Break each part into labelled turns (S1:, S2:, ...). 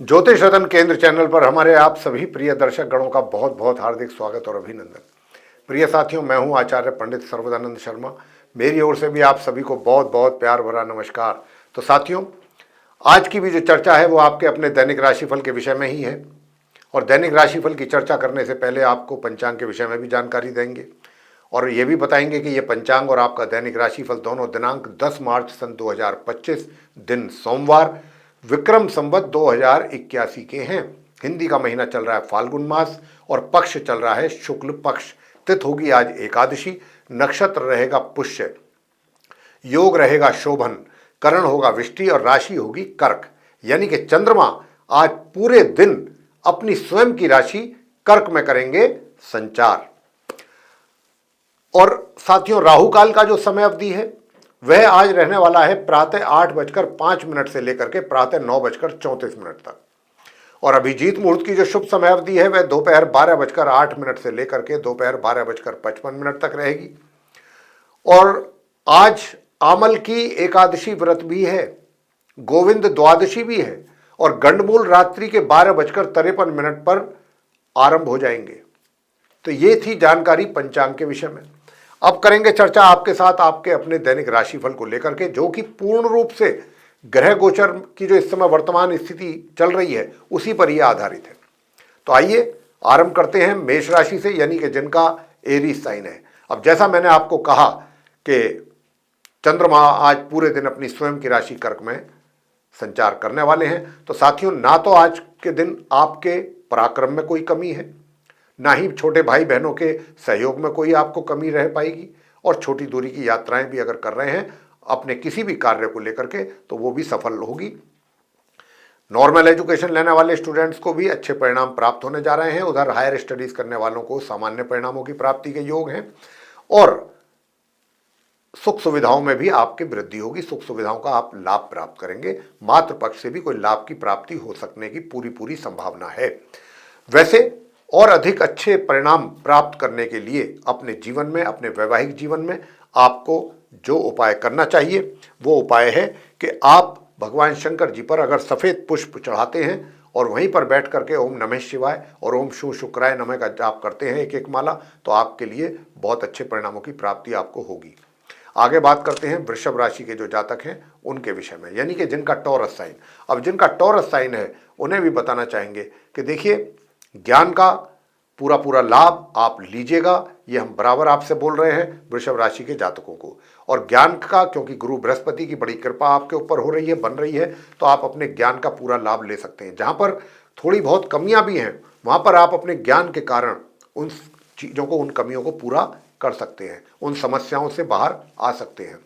S1: ज्योतिष रतन केंद्र चैनल पर हमारे आप सभी प्रिय दर्शक गणों का बहुत बहुत हार्दिक स्वागत और अभिनंदन। प्रिय साथियों, मैं हूं आचार्य पंडित सर्वदानंद शर्मा। मेरी ओर से भी आप सभी को बहुत बहुत प्यार भरा नमस्कार। तो साथियों, आज की भी जो चर्चा है वो आपके अपने दैनिक राशिफल के विषय में ही है। और दैनिक राशिफल की चर्चा करने से पहले आपको पंचांग के विषय में भी जानकारी देंगे और ये भी बताएंगे कि ये पंचांग और आपका दैनिक राशिफल दोनों दिनांक 10 मार्च सन 2025 दिन सोमवार विक्रम संवत 2081 के हैं। हिंदी का महीना चल रहा है फाल्गुन मास और पक्ष चल रहा है शुक्ल पक्ष। तिथि होगी आज एकादशी, नक्षत्र रहेगा पुष्य, योग रहेगा शोभन, करण होगा विष्टि और राशि होगी कर्क। यानी कि चंद्रमा आज पूरे दिन अपनी स्वयं की राशि कर्क में करेंगे संचार। और साथियों, राहु काल का जो समय अवधि है वह आज रहने वाला है प्रातः 8:05 से लेकर के प्रातः 9:34 तक। और अभिजीत मुहूर्त की जो शुभ समय अवधि है वह दोपहर 12:08 से लेकर के दोपहर 12:55 तक रहेगी। और आज आमल की एकादशी व्रत भी है, गोविंद द्वादशी भी है और गंडमूल रात्रि के 12:53 पर आरंभ हो जाएंगे। तो ये थी जानकारी पंचांग के विषय में। अब करेंगे चर्चा आपके साथ आपके अपने दैनिक राशिफल को लेकर के, जो कि पूर्ण रूप से ग्रह गोचर की जो इस समय वर्तमान स्थिति चल रही है उसी पर यह आधारित है। तो आइए आरंभ करते हैं मेष राशि से, यानी कि जिनका एरीज साइन है। अब जैसा मैंने आपको कहा कि चंद्रमा आज पूरे दिन अपनी स्वयं की राशि कर्क में संचार करने वाले हैं, तो साथियों ना तो आज के दिन आपके पराक्रम में कोई कमी है, ना ही छोटे भाई बहनों के सहयोग में कोई आपको कमी रह पाएगी। और छोटी दूरी की यात्राएं भी अगर कर रहे हैं अपने किसी भी कार्य को लेकर के तो वो भी सफल होगी। नॉर्मल एजुकेशन लेने वाले स्टूडेंट्स को भी अच्छे परिणाम प्राप्त होने जा रहे हैं। उधर हायर स्टडीज करने वालों को सामान्य परिणामों की प्राप्ति के योग हैं और सुख सुविधाओं में भी आपकी वृद्धि होगी। सुख सुविधाओं का आप लाभ प्राप्त करेंगे। मातृ पक्ष से भी कोई लाभ की प्राप्ति हो सकने की पूरी संभावना है। वैसे और अधिक अच्छे परिणाम प्राप्त करने के लिए अपने जीवन में, अपने वैवाहिक जीवन में आपको जो उपाय करना चाहिए वो उपाय है कि आप भगवान शंकर जी पर अगर सफ़ेद पुष्प चढ़ाते हैं और वहीं पर बैठ करके ओम नमः शिवाय और ओम शू शुक्राय नमः का जाप करते हैं एक एक माला, तो आपके लिए बहुत अच्छे परिणामों की प्राप्ति आपको होगी। आगे बात करते हैं वृषभ राशि के जो जातक हैं उनके विषय में, यानी कि जिनका टॉरस साइन। अब जिनका टॉरस साइन है उन्हें भी बताना चाहेंगे कि देखिए, ज्ञान का पूरा लाभ आप लीजिएगा, ये हम बराबर आपसे बोल रहे हैं वृषभ राशि के जातकों को। और ज्ञान का, क्योंकि गुरु बृहस्पति की बड़ी कृपा आपके ऊपर हो रही है, बन रही है, तो आप अपने ज्ञान का पूरा लाभ ले सकते हैं। जहाँ पर थोड़ी बहुत कमियां भी हैं वहाँ पर आप अपने ज्ञान के कारण उन चीज़ों को, उन कमियों को पूरा कर सकते हैं, उन समस्याओं से बाहर आ सकते हैं।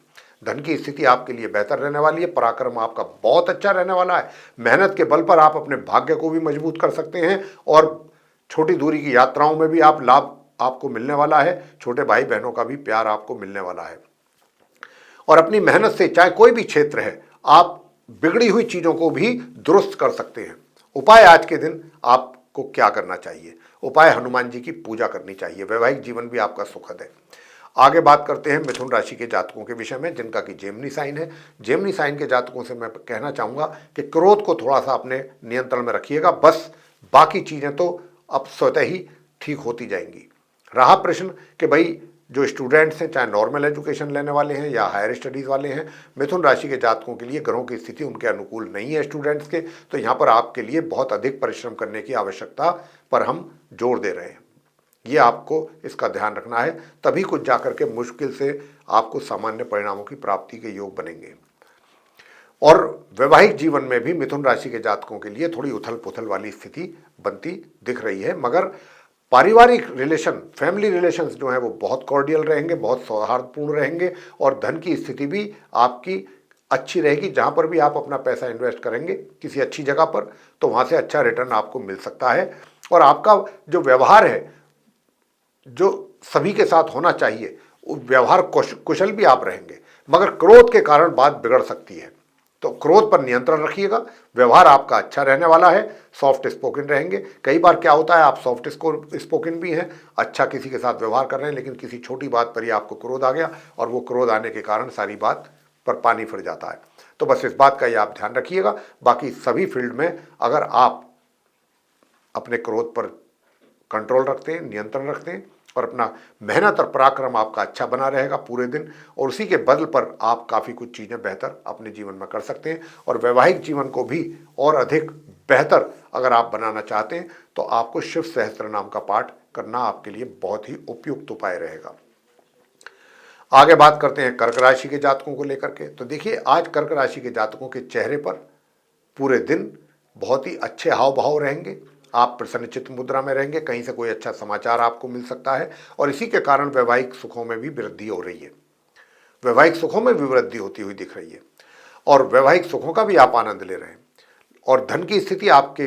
S1: धन की स्थिति आपके लिए बेहतर रहने वाली है। पराक्रम आपका बहुत अच्छा रहने वाला है। मेहनत के बल पर आप अपने भाग्य को भी मजबूत कर सकते हैं और छोटी दूरी की यात्राओं में भी आप लाभ आपको मिलने वाला है। छोटे भाई बहनों का भी प्यार आपको मिलने वाला है। और अपनी मेहनत से चाहे कोई भी क्षेत्र है, आप बिगड़ी हुई चीज़ों को भी दुरुस्त कर सकते हैं। उपाय आज के दिन आपको क्या करना चाहिए? उपाय हनुमान जी की पूजा करनी चाहिए। वैवाहिक जीवन भी आपका सुखद है। आगे बात करते हैं मिथुन राशि के जातकों के विषय में, जिनका कि जेमिनी साइन है। जेमिनी साइन के जातकों से मैं कहना चाहूँगा कि क्रोध को थोड़ा सा अपने नियंत्रण में रखिएगा, बस बाकी चीज़ें तो अब स्वतः ही ठीक होती जाएंगी। रहा प्रश्न कि भाई जो स्टूडेंट्स हैं, चाहे नॉर्मल एजुकेशन लेने वाले हैं या हायर स्टडीज़ वाले हैं, मिथुन राशि के जातकों के लिए ग्रहों की स्थिति उनके अनुकूल नहीं है स्टूडेंट्स के, तो यहाँ पर आपके लिए बहुत अधिक परिश्रम करने की आवश्यकता पर हम जोर दे रहे हैं। ये आपको इसका ध्यान रखना है, तभी कुछ जाकर के मुश्किल से आपको सामान्य परिणामों की प्राप्ति के योग बनेंगे। और वैवाहिक जीवन में भी मिथुन राशि के जातकों के लिए थोड़ी उथल पुथल वाली स्थिति बनती दिख रही है, मगर पारिवारिक रिलेशन, फैमिली रिलेशंस जो हैं वो बहुत कॉर्डियल रहेंगे, बहुत सौहार्दपूर्ण रहेंगे और धन की स्थिति भी आपकी अच्छी रहेगी। जहाँ पर भी आप अपना पैसा इन्वेस्ट करेंगे किसी अच्छी जगह पर, तो वहाँ से अच्छा रिटर्न आपको मिल सकता है। और आपका जो व्यवहार है, जो सभी के साथ होना चाहिए, व्यवहार कुशल भी आप रहेंगे, मगर क्रोध के कारण बात बिगड़ सकती है, तो क्रोध पर नियंत्रण रखिएगा। व्यवहार आपका अच्छा रहने वाला है, सॉफ्ट स्पोकन रहेंगे। कई बार क्या होता है, आप सॉफ्ट स्पोकन भी हैं, अच्छा किसी के साथ व्यवहार कर रहे हैं, लेकिन किसी छोटी बात पर ही आपको क्रोध आ गया और वो क्रोध आने के कारण सारी बात पर पानी फिर जाता है। तो बस इस बात का ही आप ध्यान रखिएगा। बाकी सभी फील्ड में अगर आप अपने क्रोध पर कंट्रोल रखते हैं, नियंत्रण रखते हैं और अपना मेहनत और पराक्रम आपका अच्छा बना रहेगा पूरे दिन, और उसी के बदल पर आप काफ़ी कुछ चीज़ें बेहतर अपने जीवन में कर सकते हैं। और वैवाहिक जीवन को भी और अधिक बेहतर अगर आप बनाना चाहते हैं तो आपको शिव सहस्त्र नाम का पाठ करना आपके लिए बहुत ही उपयुक्त उपाय रहेगा। आगे बात करते हैं कर्क राशि के जातकों को लेकर के। तो देखिए, आज कर्क राशि के जातकों के चेहरे पर पूरे दिन बहुत ही अच्छे हाव भाव रहेंगे। आप प्रसन्नचित्त मुद्रा में रहेंगे, कहीं से कोई अच्छा समाचार आपको मिल सकता है और इसी के कारण वैवाहिक सुखों में भी वृद्धि हो रही है। वैवाहिक सुखों में भी वृद्धि होती हुई दिख रही है और वैवाहिक सुखों का भी आप आनंद ले रहे हैं। और धन की स्थिति आपके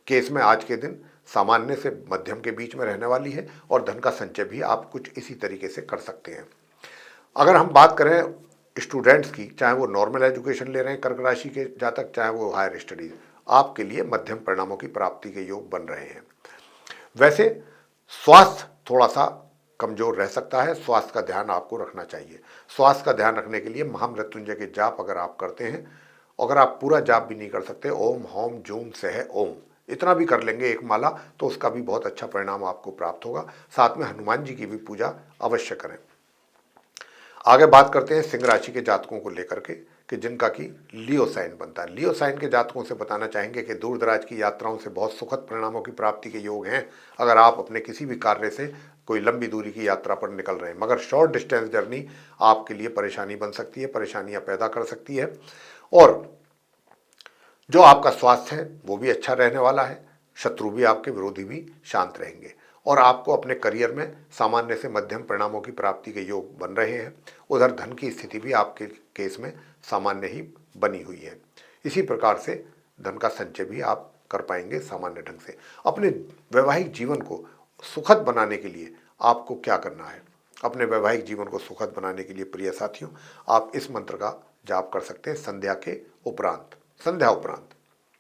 S1: केस में आज के दिन सामान्य से मध्यम के बीच में रहने वाली है और धन का संचय भी आप कुछ इसी तरीके से कर सकते हैं। अगर हम बात करें स्टूडेंट्स की, चाहे वो नॉर्मल एजुकेशन ले रहे हैं कर्क राशि के जातक, चाहे वो हायर स्टडीज, आपके लिए मध्यम परिणामों की प्राप्ति के योग बन रहे हैं। वैसे स्वास्थ्य थोड़ा सा कमजोर रह सकता है, स्वास्थ्य का ध्यान आपको रखना चाहिए। स्वास्थ्य का ध्यान रखने के लिए महामृत्युंजय के जाप अगर आप करते हैं, अगर आप पूरा जाप भी नहीं कर सकते, ओम होम जूम सह ओम इतना भी कर लेंगे एक माला, तो उसका भी बहुत अच्छा परिणाम आपको प्राप्त होगा। साथ में हनुमान जी की भी पूजा अवश्य करें। आगे बात करते हैं सिंह राशि के जातकों को लेकर के कि जिनका कि लियो साइन बनता है। लियो साइन के जातकों से बताना चाहेंगे कि दूर दराज की यात्राओं से बहुत सुखद परिणामों की प्राप्ति के योग हैं। अगर आप अपने किसी भी कार्य से कोई लंबी दूरी की यात्रा पर निकल रहे हैं, मगर शॉर्ट डिस्टेंस जर्नी आपके लिए परेशानी बन सकती है, परेशानियां पैदा कर सकती है। और जो आपका स्वास्थ्य है वो भी अच्छा रहने वाला है, शत्रु भी, आपके विरोधी भी शांत रहेंगे और आपको अपने करियर में सामान्य से मध्यम परिणामों की प्राप्ति के योग बन रहे हैं। उधर धन की स्थिति भी आपके केस में सामान्य ही बनी हुई है। इसी प्रकार से धन का संचय भी आप कर पाएंगे सामान्य ढंग से। अपने वैवाहिक जीवन को सुखद बनाने के लिए आपको क्या करना है? अपने वैवाहिक जीवन को सुखद बनाने के लिए प्रिय साथियों, आप इस मंत्र का जाप कर सकते हैं संध्या के उपरांत। संध्या उपरांत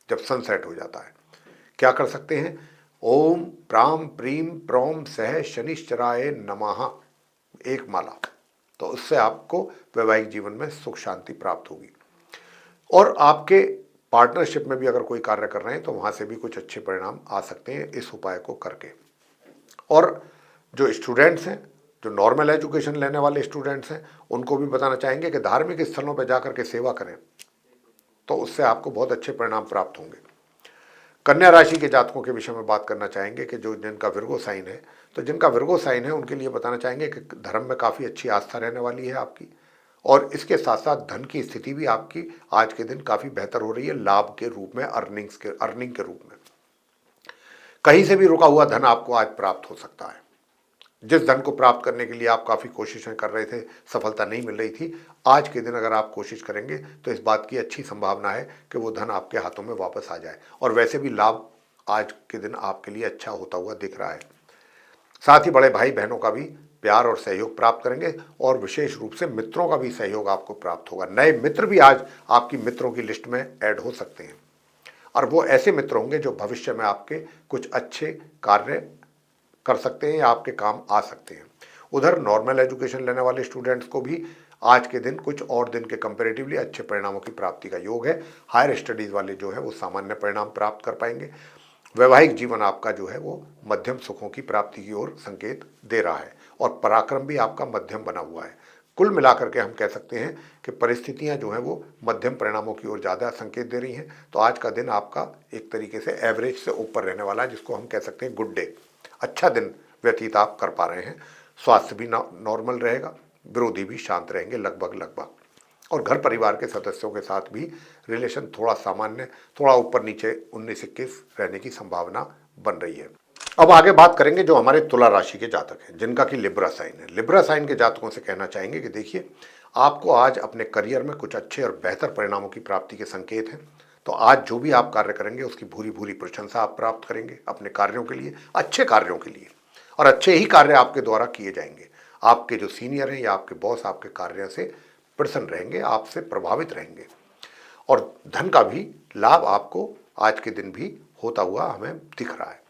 S1: जब सनसेट हो जाता है क्या कर सकते हैं? ओम प्राम प्रीम प्रोम सह शनिश्चराय नमः, एक माला। तो उससे आपको वैवाहिक जीवन में सुख शांति प्राप्त होगी। और आपके पार्टनरशिप में भी अगर कोई कार्य कर रहे हैं तो वहां से भी कुछ अच्छे परिणाम आ सकते हैं इस उपाय को करके। और जो स्टूडेंट्स हैं, जो नॉर्मल एजुकेशन लेने वाले स्टूडेंट्स हैं, उनको भी बताना चाहेंगे कि धार्मिक स्थलों पर जाकर के सेवा करें, तो उससे आपको बहुत अच्छे परिणाम प्राप्त होंगे। कन्या राशि के जातकों के विषय में बात करना चाहेंगे कि जो जिनका विर्गो साइन है, तो जिनका विर्गो साइन है उनके लिए बताना चाहेंगे कि धर्म में काफ़ी अच्छी आस्था रहने वाली है आपकी, और इसके साथ साथ धन की स्थिति भी आपकी आज के दिन काफ़ी बेहतर हो रही है, लाभ के रूप में, अर्निंग के रूप में। कहीं से भी रुका हुआ धन आपको आज प्राप्त हो सकता है। जिस धन को प्राप्त करने के लिए आप काफ़ी कोशिशें कर रहे थे, सफलता नहीं मिल रही थी, आज के दिन अगर आप कोशिश करेंगे तो इस बात की अच्छी संभावना है कि वो धन आपके हाथों में वापस आ जाए। और वैसे भी लाभ आज के दिन आपके लिए अच्छा होता हुआ दिख रहा है। साथ ही बड़े भाई बहनों का भी प्यार और सहयोग प्राप्त करेंगे और विशेष रूप से मित्रों का भी सहयोग आपको प्राप्त होगा। नए मित्र भी आज आपकी मित्रों की लिस्ट में ऐड हो सकते हैं और वो ऐसे मित्र होंगे जो भविष्य में आपके कुछ अच्छे कार्य कर सकते हैं या आपके काम आ सकते हैं। उधर नॉर्मल एजुकेशन लेने वाले स्टूडेंट्स को भी आज के दिन कुछ और दिन के कंपैरेटिवली अच्छे परिणामों की प्राप्ति का योग है। हायर स्टडीज़ वाले जो है वो सामान्य परिणाम प्राप्त कर पाएंगे। वैवाहिक जीवन आपका जो है वो मध्यम सुखों की प्राप्ति की ओर संकेत दे रहा है और पराक्रम भी आपका मध्यम बना हुआ है। कुल मिलाकर के हम कह सकते हैं कि परिस्थितियां जो हैं वो मध्यम परिणामों की ओर ज़्यादा संकेत दे रही हैं। तो आज का दिन आपका एक तरीके से एवरेज से ऊपर रहने वाला है, जिसको हम कह सकते हैं गुड डे। अच्छा दिन व्यतीत आप कर पा रहे हैं। स्वास्थ्य भी नॉर्मल रहेगा, विरोधी भी शांत रहेंगे लगभग, और घर परिवार के सदस्यों के साथ भी रिलेशन थोड़ा सामान्य, थोड़ा ऊपर नीचे 19-21 रहने की संभावना बन रही है। अब आगे बात करेंगे जो हमारे तुला राशि के जातक हैं, जिनका कि लिब्रा साइन है। लिब्रा साइन के जातकों से कहना चाहेंगे कि देखिए, आपको आज अपने करियर में कुछ अच्छे और बेहतर परिणामों की प्राप्ति के संकेत हैं। तो आज जो भी आप कार्य करेंगे उसकी भूरी भूरी प्रशंसा आप प्राप्त करेंगे अपने कार्यों के लिए, अच्छे कार्यों के लिए, और अच्छे ही कार्य आपके द्वारा किए जाएंगे। आपके जो सीनियर हैं या आपके बॉस आपके कार्य से प्रसन्न रहेंगे, आपसे प्रभावित रहेंगे, और धन का भी लाभ आपको आज के दिन भी होता हुआ हमें दिख रहा है।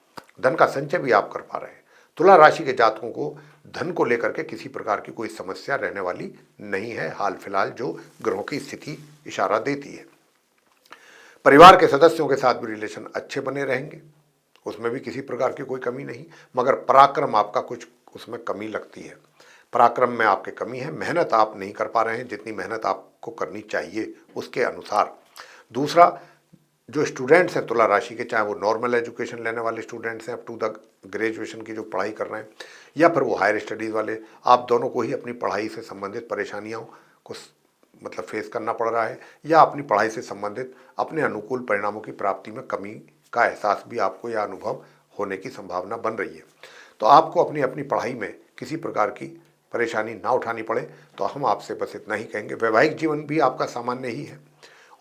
S1: धन का संचय भी आप कर पा रहे हैं। तुला राशि के जातकों को धन को लेकर के किसी प्रकार की कोई समस्या रहने वाली नहीं है, हाल फिलहाल जो ग्रहों की स्थिति इशारा देती है। परिवार के सदस्यों के साथ भी रिलेशन अच्छे बने रहेंगे, उसमें भी किसी प्रकार की कोई कमी नहीं, मगर पराक्रम आपका कुछ उसमें कमी लगती है। पराक्रम में आपके कमी है, मेहनत आप नहीं कर पा रहे हैं जितनी मेहनत आपको करनी चाहिए उसके अनुसार। दूसरा, जो स्टूडेंट्स हैं तुला राशि के, चाहे वो नॉर्मल एजुकेशन लेने वाले स्टूडेंट्स हैं अप टू द ग्रेजुएशन की जो पढ़ाई कर रहे हैं, या फिर वो हायर स्टडीज़ वाले, आप दोनों को ही अपनी पढ़ाई से संबंधित परेशानियों को मतलब फेस करना पड़ रहा है, या अपनी पढ़ाई से संबंधित अपने अनुकूल परिणामों की प्राप्ति में कमी का एहसास भी आपको या अनुभव होने की संभावना बन रही है। तो आपको अपनी अपनी पढ़ाई में किसी प्रकार की परेशानी ना उठानी पड़े, तो हम आपसे बस इतना ही कहेंगे। वैवाहिक जीवन भी आपका सामान्य ही है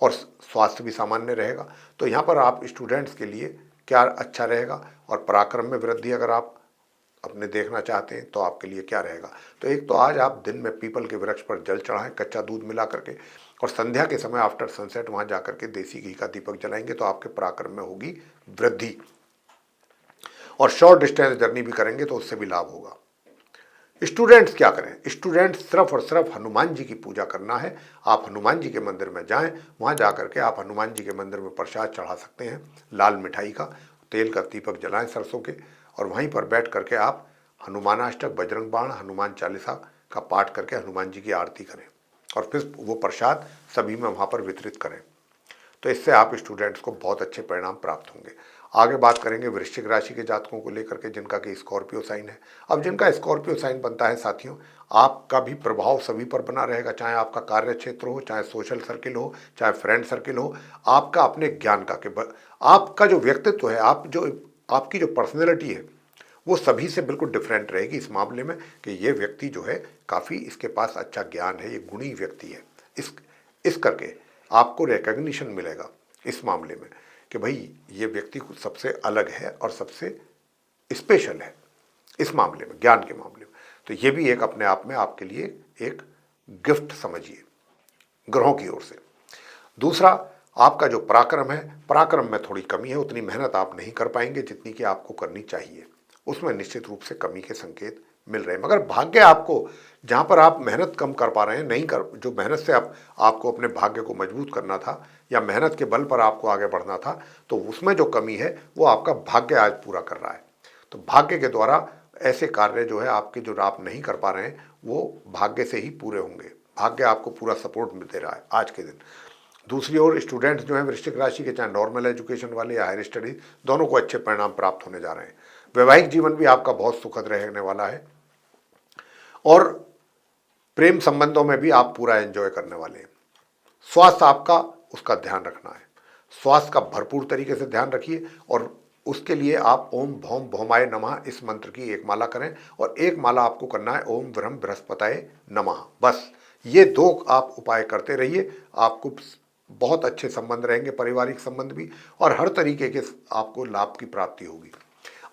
S1: और स्वास्थ्य भी सामान्य रहेगा। तो यहाँ पर आप स्टूडेंट्स के लिए क्या अच्छा रहेगा, और पराक्रम में वृद्धि अगर आप अपने देखना चाहते हैं तो आपके लिए क्या रहेगा। तो एक तो आज आप दिन में पीपल के वृक्ष पर जल चढ़ाएं कच्चा दूध मिला करके, और संध्या के समय आफ्टर सनसेट वहां जाकर के देसी घी का दीपक जलाएंगे तो आपके पराक्रम में होगी वृद्धि। और शॉर्ट डिस्टेंस जर्नी भी करेंगे तो उससे भी लाभ होगा। स्टूडेंट्स क्या करें? स्टूडेंट्स सिर्फ और सिर्फ हनुमान जी की पूजा करना है। आप हनुमान जी के मंदिर में जाएं, वहां जाकर के आप हनुमान जी के मंदिर में प्रसाद चढ़ा सकते हैं, लाल मिठाई का, तेल का दीपक जलाएं सरसों के, और वहीं पर बैठ करके आप हनुमानाष्टक, बजरंग बाण, हनुमान चालीसा का पाठ करके हनुमान जी की आरती करें, और फिर वो प्रसाद सभी में वहाँ पर वितरित करें। तो इससे आप स्टूडेंट्स को बहुत अच्छे परिणाम प्राप्त होंगे। आगे बात करेंगे वृश्चिक राशि के जातकों को लेकर के, जिनका कि स्कॉर्पियो साइन है। अब जिनका स्कॉर्पियो साइन बनता है साथियों, आपका भी प्रभाव सभी पर बना रहेगा, चाहे आपका कार्य क्षेत्र हो, चाहे सोशल सर्किल हो, चाहे फ्रेंड सर्किल हो। आपका अपने ज्ञान का आपका जो व्यक्तित्व है, आपकी जो पर्सनैलिटी है, वो सभी से बिल्कुल डिफरेंट रहेगी इस मामले में, कि ये व्यक्ति जो है काफ़ी इसके पास अच्छा ज्ञान है, ये गुणी व्यक्ति है। इस करके आपको रिकग्निशन मिलेगा इस मामले में कि भाई ये व्यक्ति कुछ सबसे अलग है और सबसे स्पेशल है इस मामले में, ज्ञान के मामले में। तो ये भी एक अपने आप में आपके लिए एक गिफ्ट समझिए ग्रहों की ओर से। दूसरा, आपका जो पराक्रम है, पराक्रम में थोड़ी कमी है, उतनी मेहनत आप नहीं कर पाएंगे जितनी कि आपको करनी चाहिए, उसमें निश्चित रूप से कमी के संकेत मिल रहे हैं। मगर भाग्य आपको, जहाँ पर आप मेहनत कम कर पा रहे हैं, नहीं कर, जो मेहनत से आपको अपने भाग्य को मजबूत करना था या मेहनत के बल पर आपको आगे बढ़ना था, तो उसमें जो कमी है वो आपका भाग्य आज पूरा कर रहा है। तो भाग्य के द्वारा ऐसे कार्य जो है आपके, जो आप नहीं कर पा रहे हैं, वो भाग्य से ही पूरे होंगे। भाग्य आपको पूरा सपोर्ट दे रहा है आज के दिन। दूसरी ओर स्टूडेंट्स जो हैं वृश्चिक राशि के, चाहे नॉर्मल एजुकेशन वाले या हायर स्टडीज, दोनों को अच्छे परिणाम प्राप्त होने जा रहे हैं। वैवाहिक जीवन भी आपका बहुत सुखद रहने वाला है, और प्रेम संबंधों में भी आप पूरा एंजॉय करने वाले हैं। स्वास्थ्य आपका, उसका ध्यान रखना है, स्वास्थ्य का भरपूर तरीके से ध्यान रखिए, और उसके लिए आप ओम भौम भौमाय नमः इस मंत्र की एक माला करें, और एक माला आपको करना है ओम ब्रह्म बृहस्पताय नमः। बस ये दो आप उपाय करते रहिए, आपको बहुत अच्छे संबंध रहेंगे, पारिवारिक संबंध भी, और हर तरीके के आपको लाभ की प्राप्ति होगी।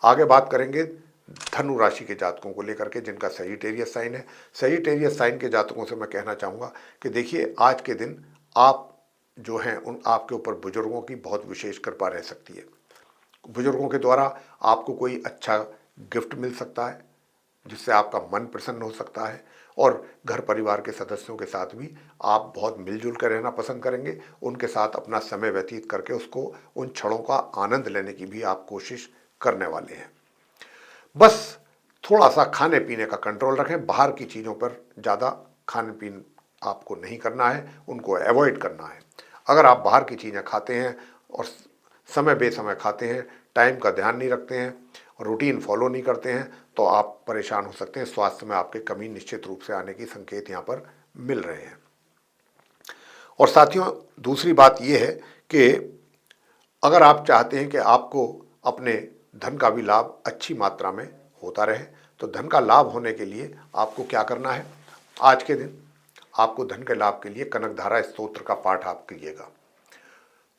S1: आगे बात करेंगे धनु राशि के जातकों को लेकर के, जिनका सजिटेरियस साइन है। सजिटेरियस साइन के जातकों से मैं कहना चाहूँगा कि देखिए, आज के दिन आप जो हैं उन आपके ऊपर बुजुर्गों की बहुत विशेष कृपा रह सकती है। बुजुर्गों के द्वारा आपको कोई अच्छा गिफ्ट मिल सकता है, जिससे आपका मन प्रसन्न हो सकता है, और घर परिवार के सदस्यों के साथ भी आप बहुत मिलजुल कर रहना पसंद करेंगे। उनके साथ अपना समय व्यतीत करके उसको, उन क्षणों का आनंद लेने की भी आप कोशिश करने वाले हैं। बस थोड़ा सा खाने पीने का कंट्रोल रखें, बाहर की चीज़ों पर ज़्यादा खाने पीन आपको नहीं करना है, उनको अवॉइड करना है। अगर आप बाहर की चीज़ें खाते हैं और समय बेसमय खाते हैं, टाइम का ध्यान नहीं रखते हैं, रूटीन फॉलो नहीं करते हैं, तो आप परेशान हो सकते हैं। स्वास्थ्य में आपके कमी निश्चित रूप से आने की संकेत यहाँ पर मिल रहे हैं। और साथियों, दूसरी बात यह है कि अगर आप चाहते हैं कि आपको अपने धन का भी लाभ अच्छी मात्रा में होता रहे, तो धन का लाभ होने के लिए आपको क्या करना है? आज के दिन आपको धन के लाभ के लिए कनकधारा स्तोत्र का पाठ आप कीजिएगा,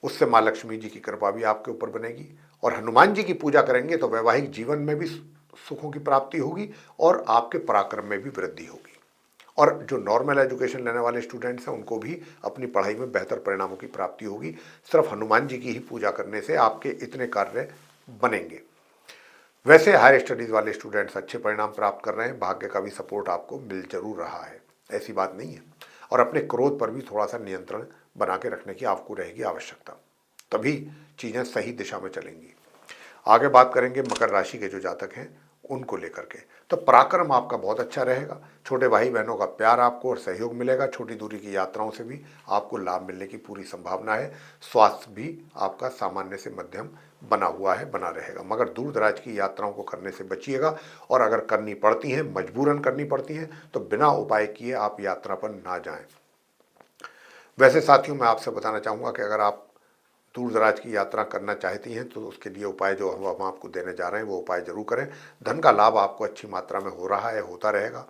S1: उससे माँ लक्ष्मी जी की कृपा भी आपके ऊपर बनेगी। और हनुमान जी की पूजा करेंगे तो वैवाहिक जीवन में भी सुखों की प्राप्ति होगी और आपके पराक्रम में भी वृद्धि होगी। और जो नॉर्मल एजुकेशन लेने वाले स्टूडेंट्स हैं, उनको भी अपनी पढ़ाई में बेहतर परिणामों की प्राप्ति होगी। सिर्फ हनुमान जी की ही पूजा करने से आपके इतने कार्य बनेंगे। वैसे हायर स्टडीज़ वाले स्टूडेंट्स अच्छे परिणाम प्राप्त कर रहे हैं, भाग्य का भी सपोर्ट आपको मिल जरूर रहा है, ऐसी बात नहीं है। और अपने क्रोध पर भी थोड़ा सा नियंत्रण बना के रखने की आपको रहेगी आवश्यकता, तभी चीज़ें सही दिशा में चलेंगी। आगे बात करेंगे मकर राशि के जो जातक हैं उनको लेकर के। तो पराक्रम आपका बहुत अच्छा रहेगा, छोटे भाई बहनों का प्यार आपको और सहयोग मिलेगा, छोटी दूरी की यात्राओं से भी आपको लाभ मिलने की पूरी संभावना है। स्वास्थ्य भी आपका सामान्य से मध्यम बना हुआ है, बना रहेगा, मगर दूर दराज की यात्राओं को करने से बचिएगा। और अगर करनी पड़ती हैं, मजबूरन करनी पड़ती हैं, तो बिना उपाय किए आप यात्रा पर ना जाएं। वैसे साथियों, मैं आपसे बताना चाहूँगा कि अगर आप दूर दराज की यात्रा करना चाहती हैं तो उसके लिए उपाय जो हम आपको देने जा रहे हैं वो उपाय जरूर करें। धन का लाभ आपको अच्छी मात्रा में हो रहा है, होता रहेगा,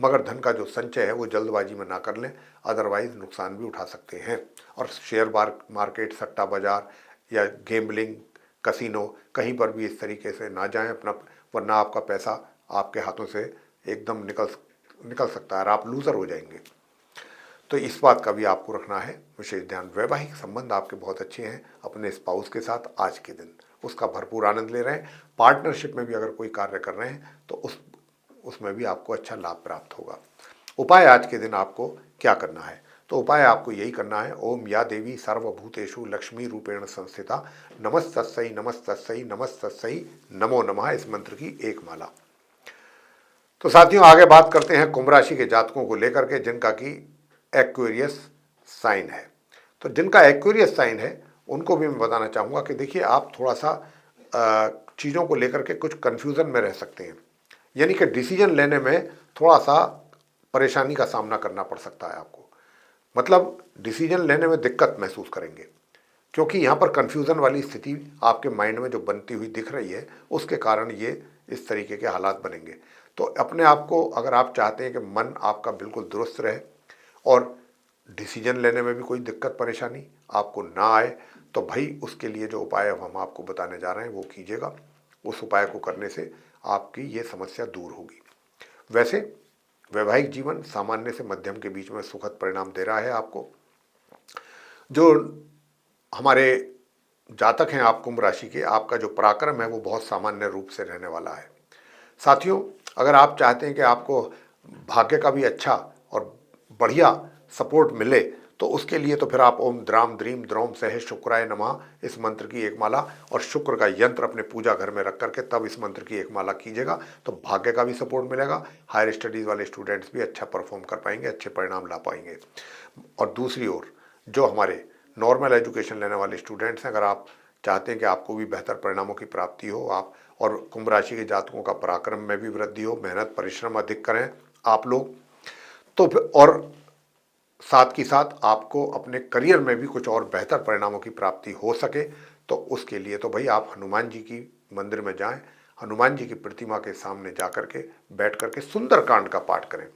S1: मगर धन का जो संचय है वो जल्दबाजी में ना कर लें, अदरवाइज नुकसान भी उठा सकते हैं। और शेयर मार्केट, सट्टा बाजार या गेम्बलिंग, कसिनो, कहीं पर भी इस तरीके से ना जाएं अपना, वरना आपका पैसा आपके हाथों से एकदम निकल सकता है और आप लूज़र हो जाएंगे। तो इस बात का भी आपको रखना है विशेष ध्यान। वैवाहिक संबंध आपके बहुत अच्छे हैं अपने स्पाउस के साथ, आज के दिन उसका भरपूर आनंद ले रहे हैं। पार्टनरशिप में भी अगर कोई कार्य कर रहे हैं तो उसमें भी आपको अच्छा लाभ प्राप्त होगा। उपाय आज के दिन आपको क्या करना है, तो उपाय आपको यही करना है, ओम या देवी सर्वभूतेषु लक्ष्मी रूपेण संस्थिता नमस्तस्यै नमस्तस्यै नमस्तस्यै नमो नमः, इस मंत्र की एक माला। तो साथियों, आगे बात करते हैं कुंभ राशि के जातकों को लेकर के जिनका कि एक्वेरियस साइन है। तो जिनका एक्वेरियस साइन है उनको भी मैं बताना चाहूँगा कि देखिए, आप थोड़ा सा चीज़ों को लेकर के कुछ कन्फ्यूज़न में रह सकते हैं, यानी कि डिसीजन लेने में थोड़ा सा परेशानी का सामना करना पड़ सकता है आपको, मतलब डिसीजन लेने में दिक्कत महसूस करेंगे, क्योंकि यहाँ पर कन्फ्यूज़न वाली स्थिति आपके माइंड में जो बनती हुई दिख रही है उसके कारण ये इस तरीके के हालात बनेंगे। तो अपने आप को, अगर आप चाहते हैं कि मन आपका बिल्कुल दुरुस्त रहे और डिसीजन लेने में भी कोई दिक्कत परेशानी आपको ना आए, तो भाई उसके लिए जो उपाय हम आपको बताने जा रहे हैं वो कीजिएगा। उस उपाय को करने से आपकी ये समस्या दूर होगी। वैसे वैवाहिक जीवन सामान्य से मध्यम के बीच में सुखद परिणाम दे रहा है आपको। जो हमारे जातक हैं आप कुंभ राशि के, आपका जो पराक्रम है वो बहुत सामान्य रूप से रहने वाला है। साथियों, अगर आप चाहते हैं कि आपको भाग्य का भी अच्छा और बढ़िया सपोर्ट मिले, तो उसके लिए तो फिर आप ओम द्राम द्रीम द्रोम सह शुक्राय नमः, इस मंत्र की एक माला और शुक्र का यंत्र अपने पूजा घर में रख करके तब इस मंत्र की एक माला कीजिएगा, तो भाग्य का भी सपोर्ट मिलेगा। हायर स्टडीज़ वाले स्टूडेंट्स भी अच्छा परफॉर्म कर पाएंगे, अच्छे परिणाम ला पाएंगे। और दूसरी ओर जो हमारे नॉर्मल एजुकेशन लेने वाले स्टूडेंट्स हैं, अगर आप चाहते हैं कि आपको भी बेहतर परिणामों की प्राप्ति हो, आप और कुंभ राशि के जातकों का पराक्रम में भी वृद्धि हो, मेहनत परिश्रम अधिक करें आप लोग, तो फिर और साथ की साथ आपको अपने करियर में भी कुछ और बेहतर परिणामों की प्राप्ति हो सके, तो उसके लिए तो भाई आप हनुमान जी की मंदिर में जाएं, हनुमान जी की प्रतिमा के सामने जा कर के बैठ करके सुंदरकांड का पाठ करें,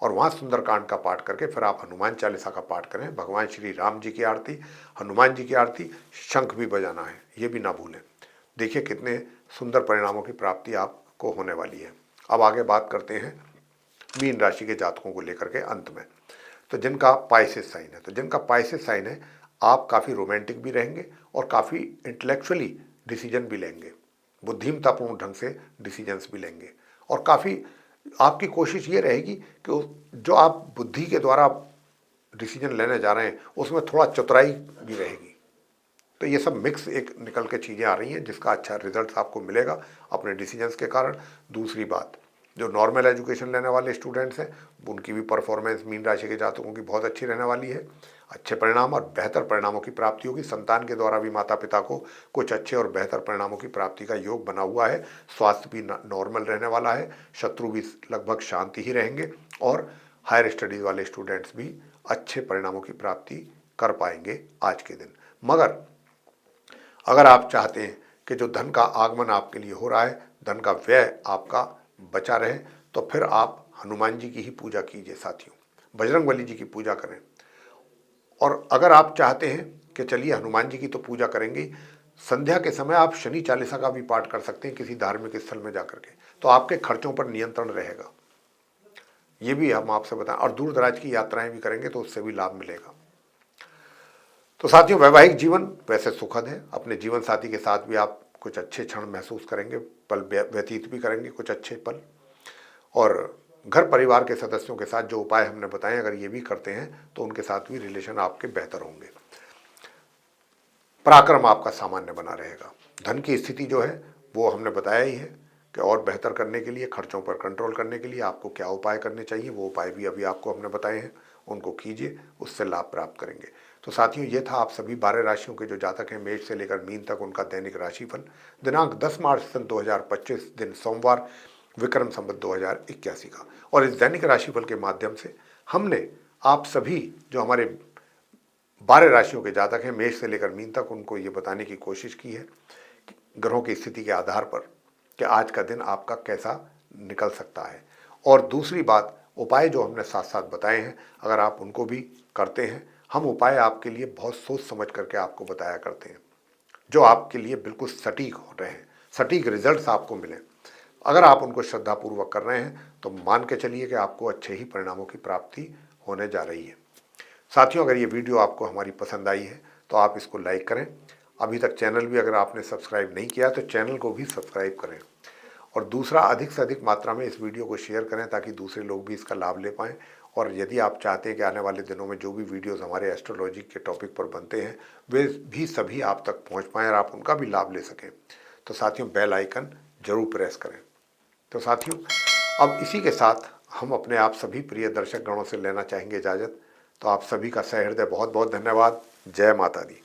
S1: और वहाँ सुंदरकांड का पाठ करके फिर आप हनुमान चालीसा का पाठ करें, भगवान श्री राम जी की आरती, हनुमान जी की आरती, शंख भी बजाना है, ये भी ना भूलें। देखिए कितने सुंदर परिणामों की प्राप्ति आपको होने वाली है। अब आगे बात करते हैं मीन राशि के जातकों को लेकर के अंत में। तो जिनका पाइसेस साइन है, तो जिनका पाइसेस साइन है, आप काफ़ी रोमांटिक भी रहेंगे और काफ़ी इंटेलेक्चुअली डिसीजन भी लेंगे, बुद्धिमतापूर्ण ढंग से डिसीजंस भी लेंगे, और काफ़ी आपकी कोशिश ये रहेगी कि जो आप बुद्धि के द्वारा डिसीजन लेने जा रहे हैं उसमें थोड़ा चतुराई भी रहेगी। तो ये सब मिक्स एक निकल के चीज़ें आ रही हैं जिसका अच्छा रिजल्ट आपको मिलेगा अपने डिसीजंस के कारण। दूसरी बात, जो नॉर्मल एजुकेशन लेने वाले स्टूडेंट्स हैं उनकी भी परफॉर्मेंस मीन राशि के जातकों की बहुत अच्छी रहने वाली है, अच्छे परिणाम और बेहतर परिणामों की प्राप्ति होगी। संतान के द्वारा भी माता पिता को कुछ अच्छे और बेहतर परिणामों की प्राप्ति का योग बना हुआ है। स्वास्थ्य भी नॉर्मल रहने वाला है, शत्रु भी लगभग शांति ही रहेंगे, और हायर स्टडीज़ वाले स्टूडेंट्स भी अच्छे परिणामों की प्राप्ति कर पाएंगे आज के दिन। मगर अगर आप चाहते हैं कि जो धन का आगमन आपके लिए हो रहा है, धन का व्यय आपका बचा रहे, तो फिर आप हनुमान जी की ही पूजा कीजिए साथियों, बजरंगबली जी की पूजा करें। और अगर आप चाहते हैं कि चलिए हनुमान जी की तो पूजा करेंगे, संध्या के समय आप शनि चालीसा का भी पाठ कर सकते हैं किसी धार्मिक स्थल में जाकर के, तो आपके खर्चों पर नियंत्रण रहेगा, ये भी हम आपसे बताएं। और दूर दराज की यात्राएं भी करेंगे तो उससे भी लाभ मिलेगा। तो साथियों, वैवाहिक जीवन वैसे सुखद है, अपने जीवन साथी के साथ भी आप कुछ अच्छे क्षण महसूस करेंगे, पल व्यतीत भी करेंगे, कुछ अच्छे पल। और घर परिवार के सदस्यों के साथ जो उपाय हमने बताए, अगर ये भी करते हैं तो उनके साथ भी रिलेशन आपके बेहतर होंगे। पराक्रम आपका सामान्य बना रहेगा। धन की स्थिति जो है वो हमने बताया ही है कि और बेहतर करने के लिए, खर्चों पर कंट्रोल करने के लिए आपको क्या उपाय करने चाहिए, वो उपाय भी अभी आपको हमने बताए हैं, उनको कीजिए, उससे लाभ प्राप्त करेंगे। तो साथियों, ये था आप सभी 12 राशियों के जो जातक हैं मेष से लेकर मीन तक, उनका दैनिक राशिफल दिनांक 10 मार्च सन 2025 दिन सोमवार, विक्रम संवत 2081 का। और इस दैनिक राशिफल के माध्यम से हमने आप सभी जो हमारे 12 राशियों के जातक हैं मेष से लेकर मीन तक, उनको ये बताने की कोशिश की है कि ग्रहों की स्थिति के आधार पर कि आज का दिन आपका कैसा निकल सकता है। और दूसरी बात, उपाय जो हमने साथ साथ बताए हैं, अगर आप उनको भी करते हैं, हम उपाय आपके लिए बहुत सोच समझ करके आपको बताया करते हैं, जो आपके लिए बिल्कुल सटीक हो रहे हैं, सटीक रिजल्ट्स आपको मिलें। अगर आप उनको श्रद्धापूर्वक कर रहे हैं तो मान के चलिए कि आपको अच्छे ही परिणामों की प्राप्ति होने जा रही है। साथियों, अगर ये वीडियो आपको हमारी पसंद आई है तो आप इसको लाइक करें। अभी तक चैनल भी अगर आपने सब्सक्राइब नहीं किया तो चैनल को भी सब्सक्राइब करें। और दूसरा, अधिक से अधिक मात्रा में इस वीडियो को शेयर करें ताकि दूसरे लोग भी इसका लाभ ले पाएँ। और यदि आप चाहते हैं कि आने वाले दिनों में जो भी वीडियोस हमारे एस्ट्रोलॉजी के टॉपिक पर बनते हैं वे भी सभी आप तक पहुंच पाएँ और आप उनका भी लाभ ले सकें, तो साथियों बेल आइकन जरूर प्रेस करें। तो साथियों, अब इसी के साथ हम अपने आप सभी प्रिय दर्शक गणों से लेना चाहेंगे इजाज़त। तो आप सभी का सहृदय बहुत बहुत धन्यवाद। जय माता दी।